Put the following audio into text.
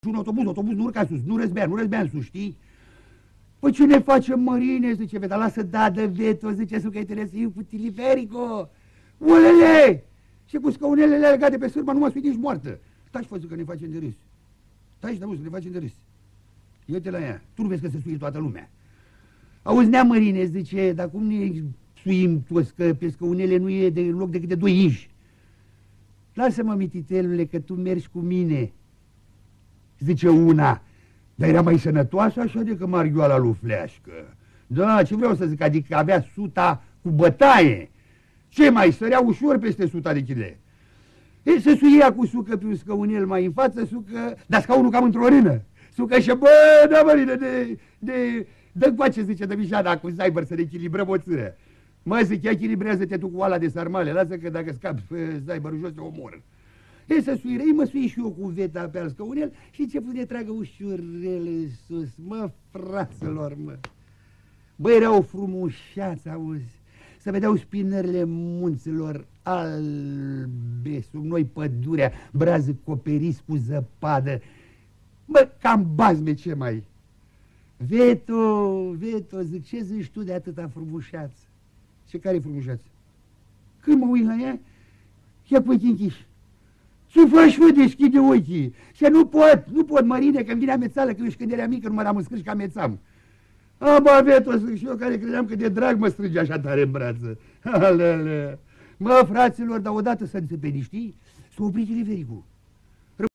un autobuz nu urca sus, nu răzbea în sus, știi? Păi ce ne facem, Mărine, zice Veta, lasă dadă, Veto, zice, că e trebuie cu tiliferico. Ulele! Și cu scaunelele legate pe sârma, nu mă spui nici moartă. Taci, fă, că ne facem de râs. Taci, da, să ne facem de râs. Ia-te la ea, tu nu vezi că se suie toată lumea. Auzi, nea, Mărine, zice, dar cum ne suim toți, că pe scaunele nu e de loc decât de 2 inși? Lasă-mă, mititelule, că tu mergi cu mine, zice una. Dar era mai sănătoasă așa decât Marghioala lui Fleașcă. Da, ce vreau să zic, adică avea suta cu bătaie. Ce mai sărea ușor peste suta de chile. E, se suia cu sucă pe un scăunel mai în față, sucă, dar scaunul cam într-o rână. Sucă și, bă, da, Mărine, dă-mi face, zice, dă mișada cu Zaibăr să ne echilibrăm o țără. Mă, zic, echilibrează-te tu cu oala de sarmale, lasă că dacă scapi Zaibărul jos te omor. E, să suire, mă sui și eu cu Veta pe al scăunel și început de tragă ușurele sus, mă, fraților, mă. Băi, era o frumușeață, auzi, să vedeau spinările munților albe, sub noi pădurea, brază coperiți cu zăpadă. Bă, cam bazme, ce mai? Veto, zic, ce zici tu de atâta frumușeață? Ce care-i frumușeață? Când mă uit la ea, ia cu ochii închiși. Ce faci, mă, deschide ochii? Și nu pot, Mărine, că-mi vine amețală, că eu și când era mică nu mă rămâscâși că amețam. Bă, Veto, zic și eu, care credeam că de drag mă strânge așa tare în brață. Alele. Mă, fraților, dar odată să înțepeni, știi? S-a oprit telefericul.